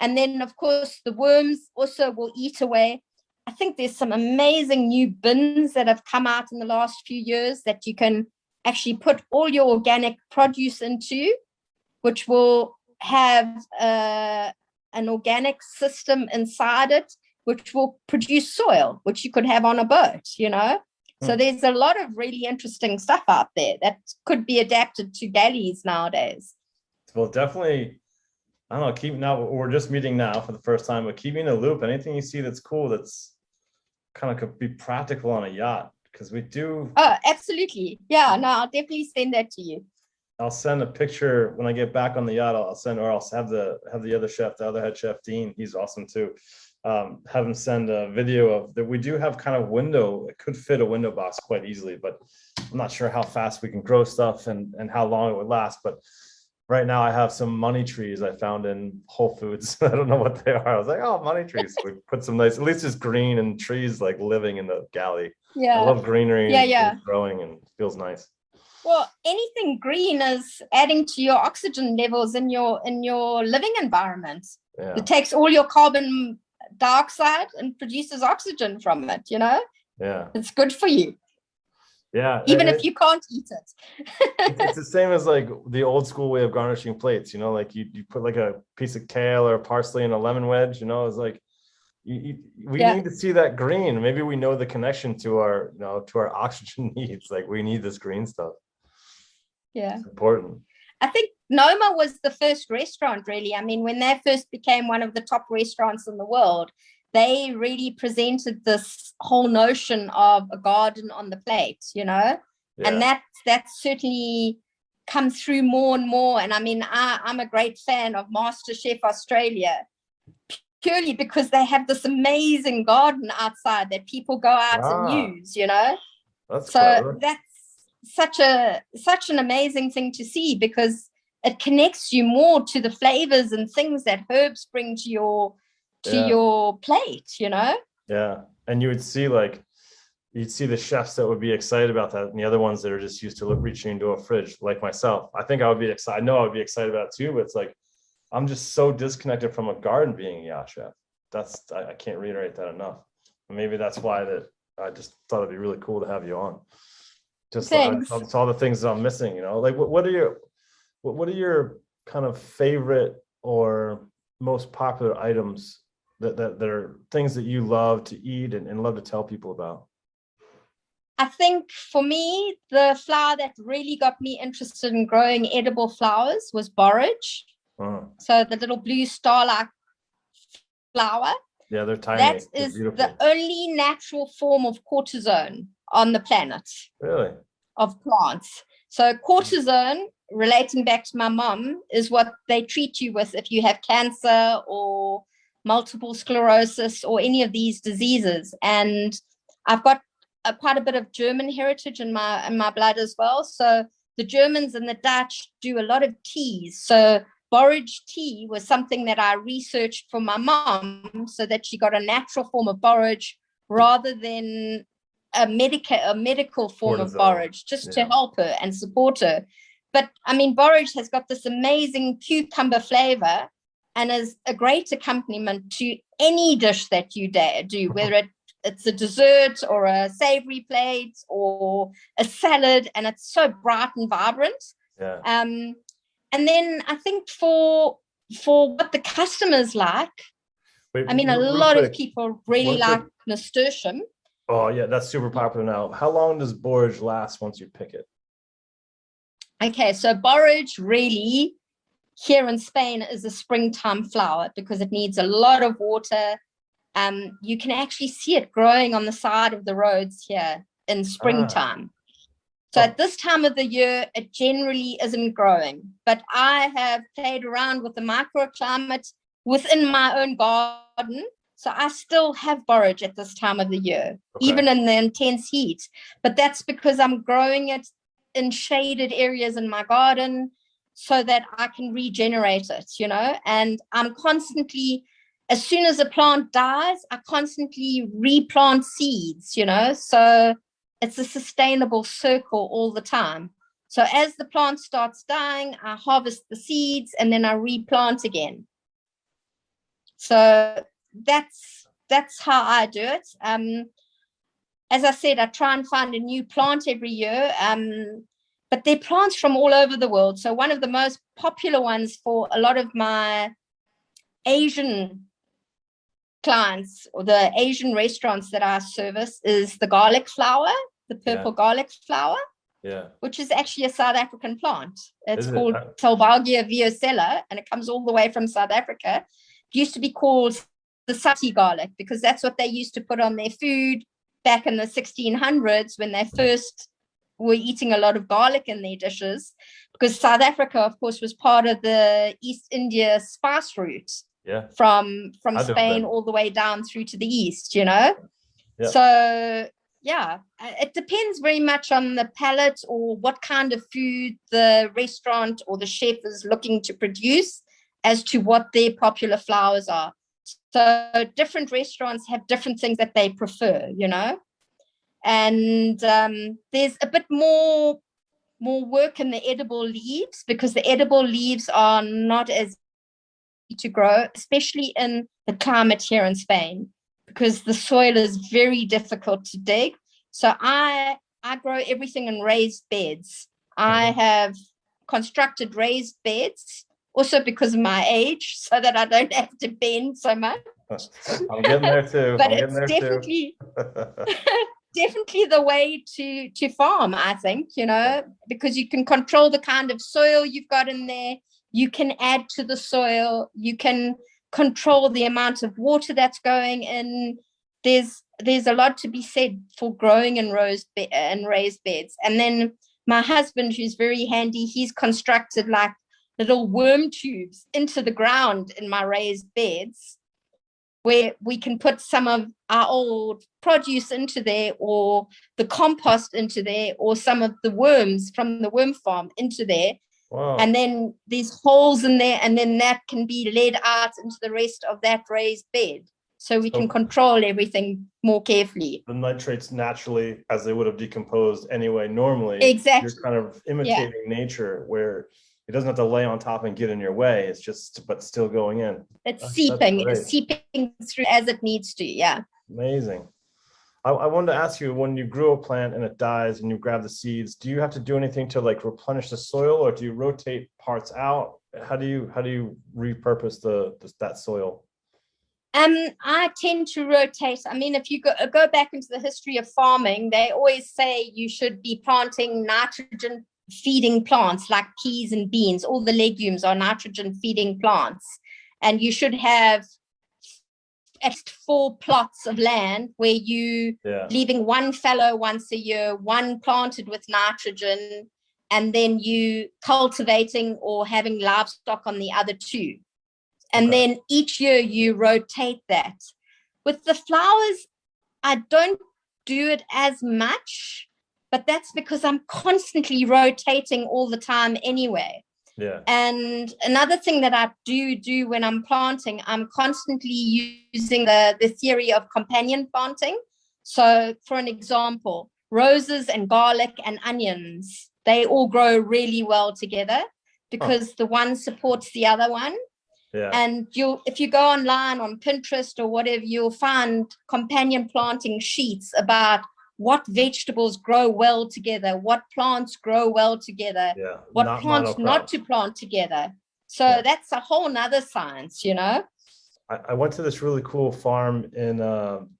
And then, of course, the worms also will eat away. I think there's some amazing new bins that have come out in the last few years that you can actually put all your organic produce into, which will have an organic system inside it, which will produce soil, which you could have on a boat, you know. So there's a lot of really interesting stuff out there that could be adapted to galleys nowadays. Well, definitely, I don't know, we're just meeting now for the first time, but keep me in the loop. Anything you see that's cool, that's kind of could be practical on a yacht, because we do. Oh, absolutely. Yeah, no, I'll definitely send that to you. I'll send a picture when I get back on the yacht. I'll have the other chef, the other head chef, Dean. He's awesome too. Have him send a video of that. We do have kind of window. It could fit a window box quite easily, but I'm not sure how fast we can grow stuff and how long it would last. But right now I have some money trees I found in Whole Foods. I don't know what they are. I was like, oh, money trees. We put some nice, at least it's green and trees like living in the galley. Yeah. I love greenery. Yeah. Growing and it feels nice. Well, anything green is adding to your oxygen levels in your living environment. Yeah. It takes all your carbon dioxide and produces oxygen from it, you know. Yeah, it's good for you. Yeah, even if you can't eat it. It's the same as like the old school way of garnishing plates, you know, like you put like a piece of kale or parsley in a lemon wedge, you know. It's like we need to see that green. Maybe we know the connection to our, you know, to our oxygen needs. Like we need this green stuff. Yeah, it's important. I think Noma was the first restaurant, really. I mean, when they first became one of the top restaurants in the world, they really presented this whole notion of a garden on the plate, you know. And that's certainly come through more and more. And I mean, I'm a great fan of MasterChef Australia, purely because they have this amazing garden outside that people go out and use, you know. That's clever. That's such an amazing thing to see, because it connects you more to the flavors and things that herbs bring to your plate, you know. Yeah, and you'd see the chefs that would be excited about that, and the other ones that are just used to reaching into a fridge, like myself. I think I would be excited. I know I would be excited about it too, but it's like I'm just so disconnected from a garden being a yacht chef. I can't reiterate that enough. Maybe that's why that I just thought it'd be really cool to have you on. Just it's all the things that I'm missing, you know. Like what are your kind of favorite or most popular items that are things that you love to eat and love to tell people about? I think for me, the flower that really got me interested in growing edible flowers was borage. So the little blue star-like flower. Yeah, they're tiny. That is the only natural form of cortisone on the planet. Really? Of plants. So cortisone, relating back to my mom, is what they treat you with if you have cancer or multiple sclerosis or any of these diseases. And I've got quite a bit of German heritage in my blood as well. So the Germans and the Dutch do a lot of teas. So borage tea was something that I researched for my mom, so that she got a natural form of borage rather than a medical form of borage, just to help her and support her. But I mean, borage has got this amazing cucumber flavor and is a great accompaniment to any dish that you do, whether it's a dessert or a savory plate or a salad, and it's so bright and vibrant. And then I think for what the customers like, I mean, a lot of people really like nasturtium. Oh yeah, that's super popular now. How long does borage last once you pick it? Okay, so borage really here in Spain is a springtime flower because it needs a lot of water. You can actually see it growing on the side of the roads here in springtime. So at this time of the year, it generally isn't growing. But I have played around with the microclimate within my own garden. So I still have borage at this time of the year, even in the intense heat. But that's because I'm growing it in shaded areas in my garden so that I can regenerate it, you know, and I'm constantly, as soon as a plant dies, I constantly replant seeds, you know, so it's a sustainable circle all the time. So as the plant starts dying, I harvest the seeds and then I replant again. So that's how I do it. As I said, I try and find a new plant every year, but they're plants from all over the world. So one of the most popular ones for a lot of my Asian clients or the Asian restaurants that I service is the garlic flower, the purple garlic flower, which is actually a South African plant. It's called Talbalgia viosella, and it comes all the way from South Africa. It used to be called the Sati garlic because that's what they used to put on their food back in the 1600s when they first were eating a lot of garlic in their dishes, because South Africa, of course, was part of the East India spice route from Spain all the way down through to the east, you know. So it depends very much on the palate or what kind of food the restaurant or the chef is looking to produce as to what their popular flowers are. So different restaurants have different things that they prefer, you know, and there's a bit more work in the edible leaves because the edible leaves are not as easy to grow, especially in the climate here in Spain, because the soil is very difficult to dig. So I grow everything in raised beds. I have constructed raised beds also because of my age, so that I don't have to bend so much. I'm getting there too. But it's definitely definitely the way to farm, I think, you know, because you can control the kind of soil you've got in there. You can add to the soil. You can control the amount of water that's going in. There's a lot to be said for growing in raised beds. And then my husband, who's very handy, he's constructed like little worm tubes into the ground in my raised beds where we can put some of our old produce into there or the compost into there or some of the worms from the worm farm into there. Wow. And then there's holes in there, and then that can be led out into the rest of that raised bed. So we can control everything more carefully. The nitrates naturally, as they would have decomposed anyway, normally, exactly. You're kind of imitating nature where it doesn't have to lay on top and get in your way. It's just, but still going in. It's seeping through as it needs to. Yeah. Amazing. I wanted to ask you, when you grow a plant and it dies and you grab the seeds, do you have to do anything to like replenish the soil, or do you rotate parts out? How do you repurpose that soil? I tend to rotate. I mean, if you go back into the history of farming, they always say you should be planting nitrogen feeding plants like peas and beans. All the legumes are nitrogen feeding plants, and you should have at least 4 plots of land where you leaving one fallow once a year, one planted with nitrogen, and then you cultivating or having livestock on the other 2. And then each year you rotate that. With the flowers, I don't do it as much, but that's because I'm constantly rotating all the time anyway. Yeah. And another thing that I do when I'm planting, I'm constantly using the theory of companion planting. So for an example, roses and garlic and onions, they all grow really well together because the one supports the other one. Yeah. And if you go online on Pinterest or whatever, you'll find companion planting sheets about what vegetables grow well together, what plants grow well together, what plants not to plant together. So that's a whole nother science, you know. I went to this really cool farm in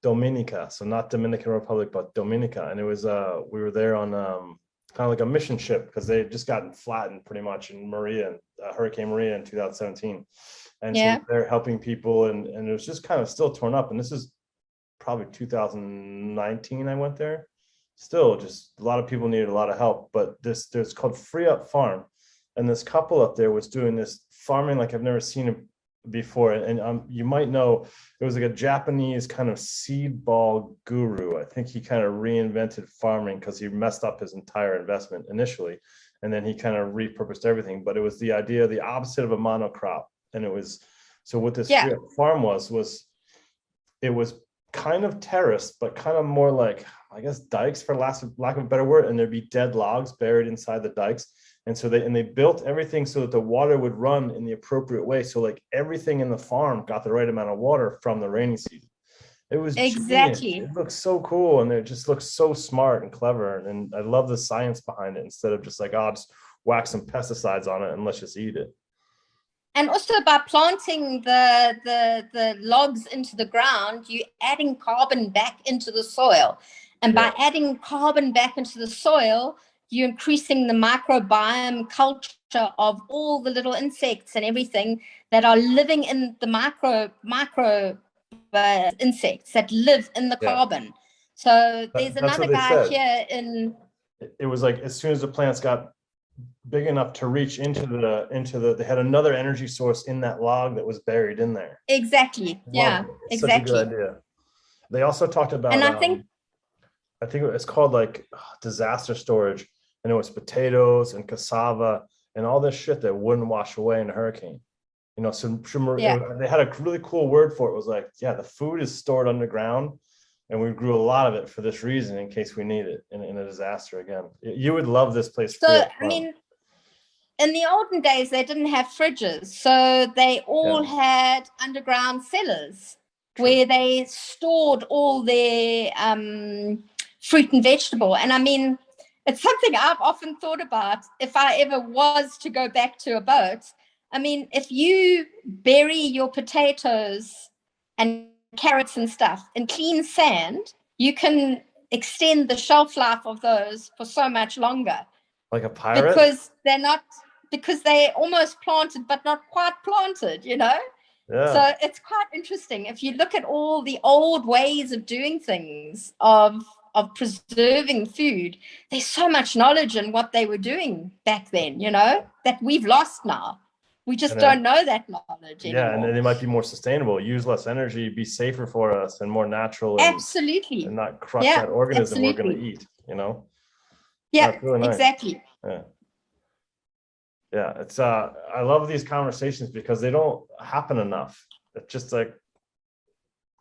Dominica, so not Dominican Republic, but Dominica, and it was we were there on kind of like a mission ship because they had just gotten flattened pretty much in Hurricane Maria in 2017. And so they're helping people, and it was just kind of still torn up. And this is probably 2019 I went there. Still, just a lot of people needed a lot of help. But there's called Free Up Farm. And this couple up there was doing this farming like I've never seen it before, and you might know it was like a Japanese kind of seed ball guru. I think he kind of reinvented farming because he messed up his entire investment initially, and then he kind of repurposed everything. But it was the idea, the opposite of a monocrop, and it was so what this farm was it was kind of terraced, but kind of more like, I guess, dikes, for lack of a better word, and there'd be dead logs buried inside the dikes. And so they built everything so that the water would run in the appropriate way. So like everything in the farm got the right amount of water from the rainy season. It was exactly genius. It looks so cool, and it just looks so smart and clever. And I love the science behind it, instead of just like, oh, just whack some pesticides on it and let's just eat it. And also by planting the logs into the ground, you're adding carbon back into the soil. And by adding carbon back into the soil, you're increasing the microbiome culture of all the little insects and everything that are living in the micro insects that live in the carbon. So there's another guy here in. It was like, as soon as the plants got big enough to reach into the they had another energy source in that log that was buried in there. Exactly. Yeah, exactly. Such a good idea. They also talked about, and I think it's called like disaster storage, and it was potatoes and cassava and all this shit that wouldn't wash away in a hurricane. You know, so they had a really cool word for it. It was like, the food is stored underground, and we grew a lot of it for this reason, in case we need it in a disaster again. You would love this place. So, I mean, in the olden days, they didn't have fridges. So they all had underground cellars where they stored all their fruit and vegetable. And I mean, it's something I've often thought about if I ever was to go back to a boat. I mean, if you bury your potatoes and carrots and stuff in clean sand, you can extend the shelf life of those for so much longer. Like a pirate? Because they're almost planted, but not quite planted, you know? Yeah. So it's quite interesting. If you look at all the old ways of doing things, of preserving food, there's so much knowledge in what they were doing back then, you know, that we've lost now. We just don't know that knowledge anymore. Yeah, and they might be more sustainable, use less energy, be safer for us, and more natural. Absolutely. And not crush that organism we're going to eat, you know? Yeah, really nice. Exactly. Yeah, it's I love these conversations because they don't happen enough. It's just like,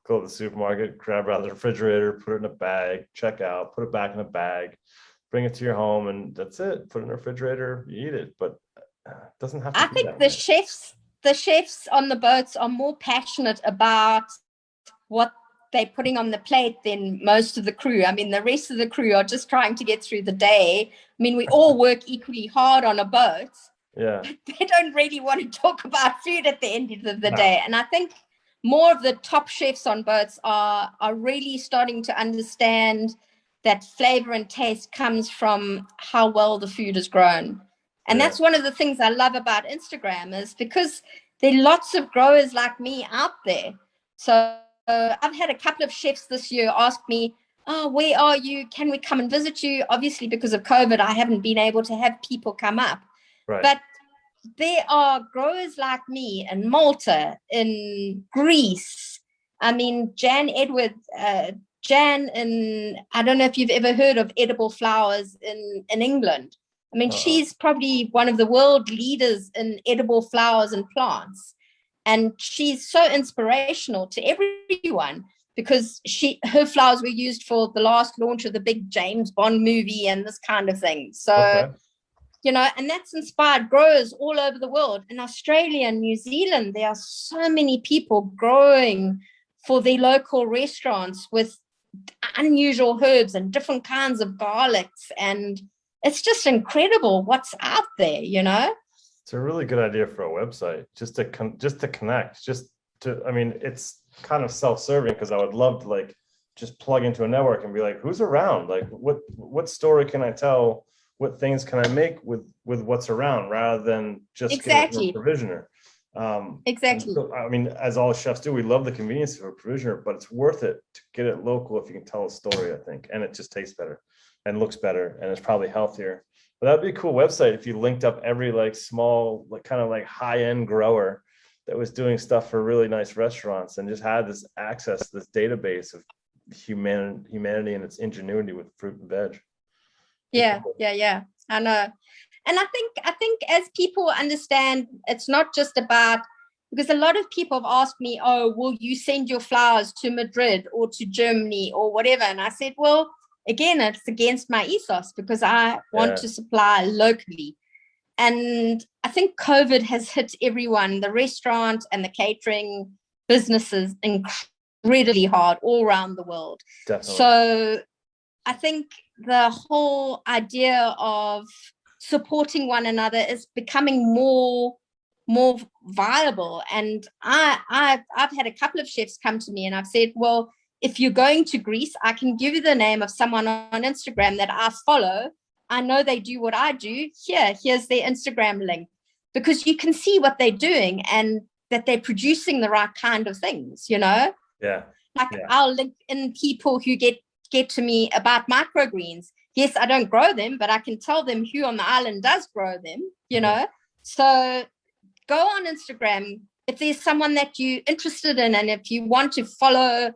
go to the supermarket, grab out of the refrigerator, put it in a bag, check out, put it back in a bag, bring it to your home, and that's it. Put it in the refrigerator, you eat it. But it doesn't have to I think the chefs on the boats are more passionate about what they're putting on the plate than most of the crew. I mean, the rest of the crew are just trying to get through the day. I mean, we all work equally hard on a boat. Yeah. But they don't really want to talk about food at the end of the day. And I think more of the top chefs on boats are really starting to understand that flavor and taste comes from how well the food is grown. And that's one of the things I love about Instagram, is because there are lots of growers like me out there. So I've had a couple of chefs this year ask me, oh, where are you? Can we come and visit you? Obviously, because of COVID, I haven't been able to have people come up. Right. But there are growers like me in Malta, in Greece. I mean, Jan, I don't know if you've ever heard of edible flowers in England. I mean, she's probably one of the world leaders in edible flowers and plants. And she's so inspirational to everyone because her flowers were used for the last launch of the big James Bond movie and this kind of thing. So, you know, and that's inspired growers all over the world. In Australia and New Zealand, there are so many people growing for their local restaurants with unusual herbs and different kinds of garlics, and it's just incredible what's out there, you know. It's a really good idea for a website, just to connect, I mean, it's kind of self-serving because I would love to like just plug into a network and be like, who's around? Like, what story can I tell? What things can I make with what's around, rather than just getting a provisioner? Exactly. So, I mean, as all chefs do, we love the convenience of a provisioner, but it's worth it to get it local if you can tell a story, I think, and it just tastes better and looks better, and it's probably healthier. But that'd be a cool website if you linked up every like small, like kind of like high-end grower that was doing stuff for really nice restaurants and just had this access to this database of humanity and its ingenuity with fruit and veg. Yeah. I know. And I think as people understand, it's not just about, because a lot of people have asked me, oh, will you send your flowers to Madrid or to Germany or whatever? And I said, well, again, it's against my ethos, because I want to supply locally. And I think COVID has hit everyone, the restaurant and the catering businesses, incredibly hard all around the world. Definitely. So I think the whole idea of supporting one another is becoming more viable. And I've had a couple of chefs come to me and I've said, well, if you're going to Greece, I can give you the name of someone on Instagram that I follow. I know they do what I do. Here's their Instagram link, because you can see what they're doing and that they're producing the right kind of things, you know? Yeah. I'll link in people who get to me about microgreens. Yes, I don't grow them, but I can tell them who on the island does grow them, you know? So go on Instagram. If there's someone that you're interested in, and if you want to follow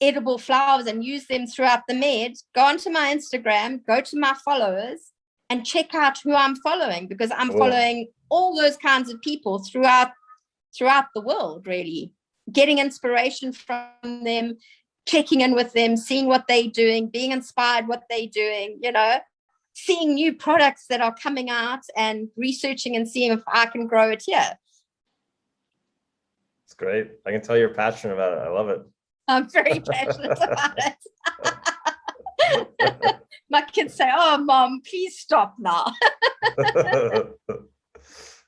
edible flowers and use them throughout the Med, go onto my Instagram, go to my followers and check out who I'm following, because I'm following all those kinds of people throughout the world, really, getting inspiration from them, checking in with them, seeing what they're doing, being inspired what they're doing, you know, seeing new products that are coming out and researching and seeing if I can grow it here. It's great. I can tell you're passionate about it. I love it. I'm very passionate about it. My kids say, oh, Mom, please stop now.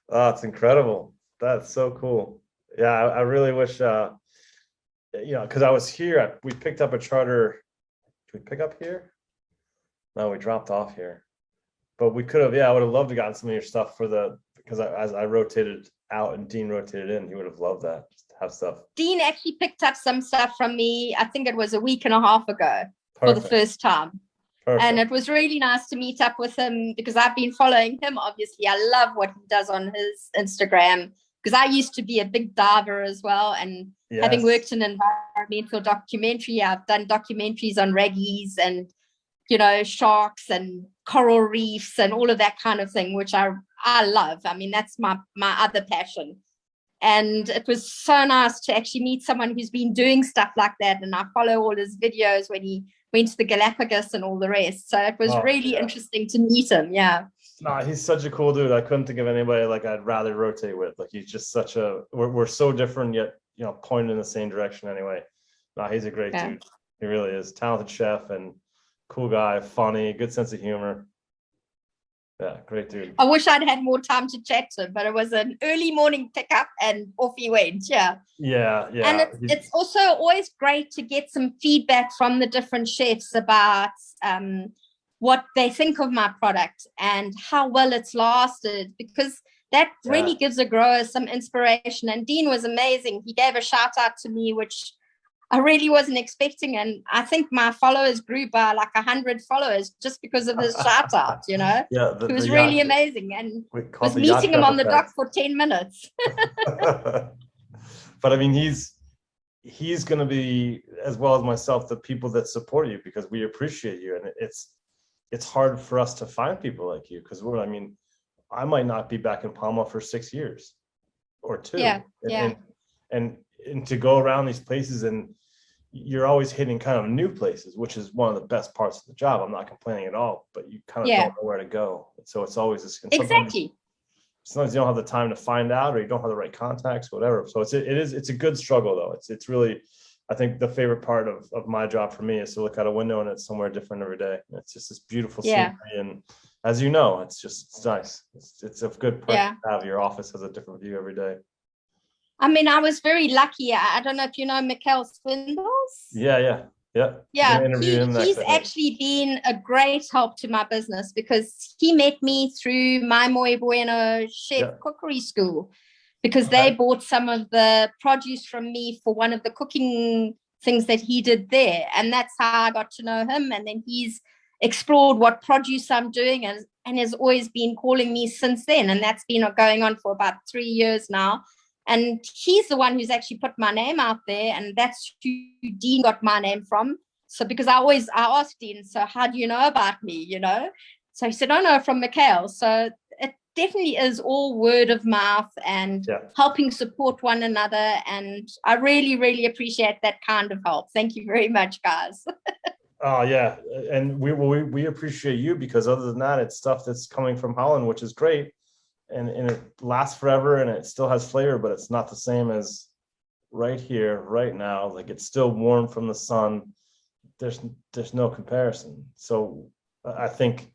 Oh, it's incredible. That's so cool. Yeah, I really wish, because I was here, we picked up a charter. Did we pick up here? No, we dropped off here. But we could have, I would have loved to gotten some of your stuff because as I rotated out and Dean rotated in, he would have loved that. Have stuff. Dean actually picked up some stuff from me. I think it was a week and a half ago. For the first time. Perfect. And it was really nice to meet up with him, because I've been following him. Obviously, I love what he does on his Instagram, because I used to be a big diver as well. And having worked in environmental documentary, I've done documentaries on raggies and, you know, sharks and coral reefs and all of that kind of thing, which I love. I mean, that's my other passion. And it was so nice to actually meet someone who's been doing stuff like that. And I follow all his videos when he went to the Galapagos and all the rest. So it was really interesting to meet him. Yeah. No, he's such a cool dude. I couldn't think of anybody like I'd rather rotate with. Like, he's just such we're so different, yet, you know, pointing in the same direction anyway. No, he's a great dude. He really is. Talented chef and cool guy, funny, good sense of humor. Yeah, great dude. I wish I'd had more time to chat to him, but it was an early morning pickup and off he went. Yeah. And it's also always great to get some feedback from the different chefs about what they think of my product and how well it's lasted, because that really gives a grower some inspiration. And Dean was amazing. He gave a shout out to me, which I really wasn't expecting. And I think my followers grew by like 100 followers just because of his shout out, you know? Yeah, it was really amazing. And was meeting him on the dock for 10 minutes. But I mean, he's going to be, as well as myself, the people that support you, because we appreciate you. And it's hard for us to find people like you, because I might not be back in Palma for 6 years or 2. And to go around these places, and you're always hitting kind of new places, which is one of the best parts of the job. I'm not complaining at all, but you kind of don't know where to go. So it's always this. Exactly. Sometimes you don't have the time to find out, or you don't have the right contacts, whatever. So it's a good struggle, though. It's really, I think the favorite part of my job for me is to look out a window and it's somewhere different every day. And it's just this beautiful scenery. And as you know, it's nice. It's a good perk to have. Your office has a different view every day. I mean, I was very lucky. I don't know if you know Mikhail Swindles. Yeah. He's actually been a great help to my business, because he met me through my Muy Bueno chef cookery school, because they bought some of the produce from me for one of the cooking things that he did there. And that's how I got to know him. And then he's explored what produce I'm doing and has always been calling me since then. And that's been going on for about 3 years now. And he's the one who's actually put my name out there, and that's who Dean got my name from. So because I asked Dean, so how do you know about me, So he said, oh no, from Mikhail. So it definitely is all word of mouth and helping support one another. And I really, really appreciate that kind of help. Thank you very much, guys. Oh yeah, and we appreciate you, because other than that, it's stuff that's coming from Holland, which is great, and it lasts forever and it still has flavor, but it's not the same as right here, right now. Like, it's still warm from the sun. There's no comparison. So I think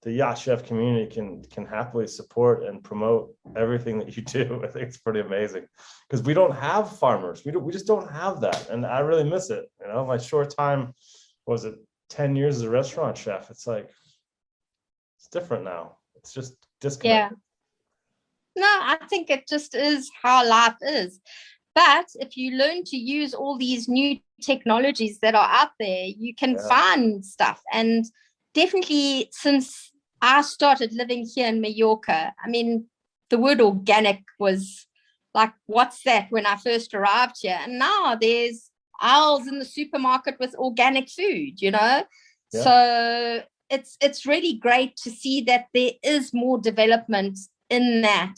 the Yacht Chef community can happily support and promote everything that you do. I think it's pretty amazing, because we don't have farmers. We just don't have that, and I really miss it. My short time, was it 10 years as a restaurant chef? It's like, it's different now. It's just disconnected. No, I think it just is how life is. But if you learn to use all these new technologies that are out there, you can find stuff. And definitely, since I started living here in Mallorca, I mean, the word organic was like, what's that, when I first arrived here? And now there's aisles in the supermarket with organic food, So it's really great to see that there is more development in that.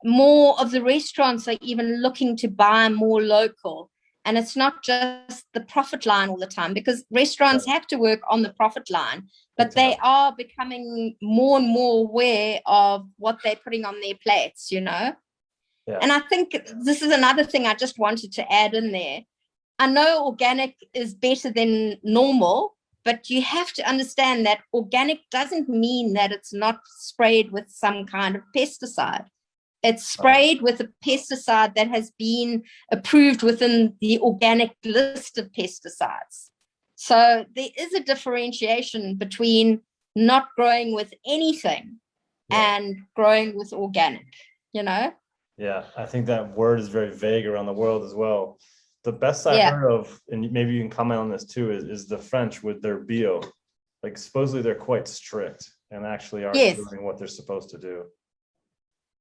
More of the restaurants are even looking to buy more local, and it's not just the profit line all the time, because restaurants have to work on the profit line, but they are becoming more and more aware of what they're putting on their plates, And I think this is another thing I just wanted to add in there. I know organic is better than normal, but you have to understand that organic doesn't mean that it's not sprayed with some kind of pesticide. It's sprayed with a pesticide that has been approved within the organic list of pesticides. So there is a differentiation between not growing with anything and growing with organic, Yeah, I think that word is very vague around the world as well. The best I heard of, and maybe you can comment on this too, is the French with their bio. Like, supposedly they're quite strict and actually aren't doing what they're supposed to do.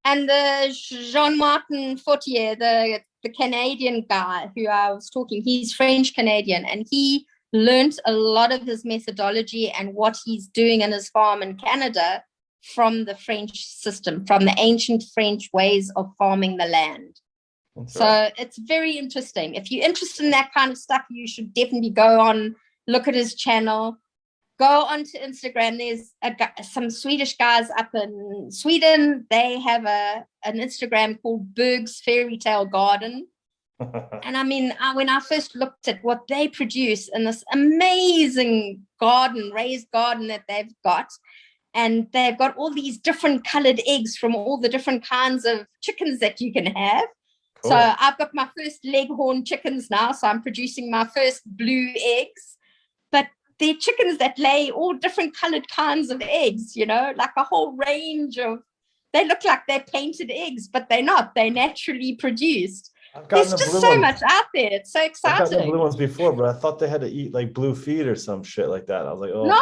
And the Jean-Martin Fortier, the Canadian guy who I was talking, he's French-Canadian, and he learned a lot of his methodology and what he's doing in his farm in Canada from the French system, from the ancient French ways of farming the land. So it's very interesting. If you're interested in that kind of stuff, you should definitely go on, look at his channel. Go onto Instagram. There's some Swedish guys up in Sweden. They have an Instagram called Berg's Fairy Tale Garden. And I mean, when I first looked at what they produce in this amazing garden, raised garden that they've got, and they've got all these different colored eggs from all the different kinds of chickens that you can have. Cool. So I've got my first leghorn chickens now. So I'm producing my first blue eggs. But they're chickens that lay all different colored kinds of eggs, like a whole range of, they look like they're painted eggs, but they're not. They're naturally produced. There's just so much out there. It's so exciting. I've gotten the blue ones before, but I thought they had to eat like blue feed or some shit like that. I was like, oh. No.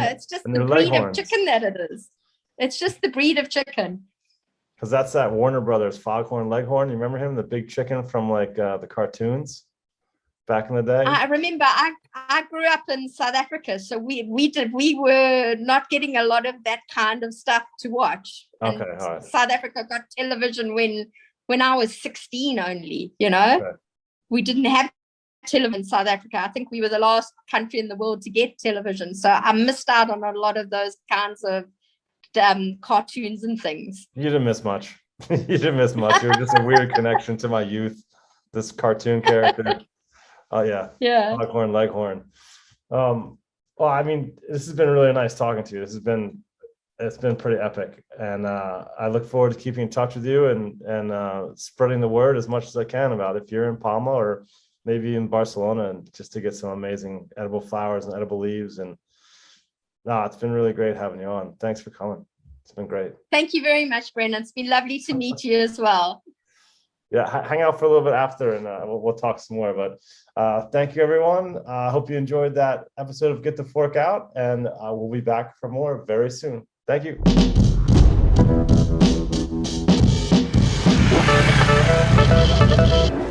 It's just the breed of chicken that it is. It's just the breed of chicken. Because that's that Warner Brothers Foghorn Leghorn. You remember him, the big chicken from like the cartoons back in the day? I remember. I grew up in South Africa, so we were not getting a lot of that kind of stuff to watch. Okay, all right. South Africa got television when I was 16 only. Okay. We didn't have television in South Africa. I think we were the last country in the world to get television, so I missed out on a lot of those kinds of cartoons and things. You didn't miss much. You didn't miss much. It was just a weird connection to my youth, this cartoon character. Oh yeah Foghorn Leghorn. Well, I mean, this has been really nice talking to you. It's been pretty epic, and I look forward to keeping in touch with you and spreading the word as much as I can about if you're in Palma or maybe in Barcelona, and just to get some amazing edible flowers and edible leaves. And it's been really great having you on. Thanks for coming. It's been great. Thank you very much, Brennan. It's been lovely to meet you as well. Yeah, hang out for a little bit after, and we'll talk some more. But thank you, everyone. I hope you enjoyed that episode of Get the Fork Out, and we'll be back for more very soon. Thank you. Bye.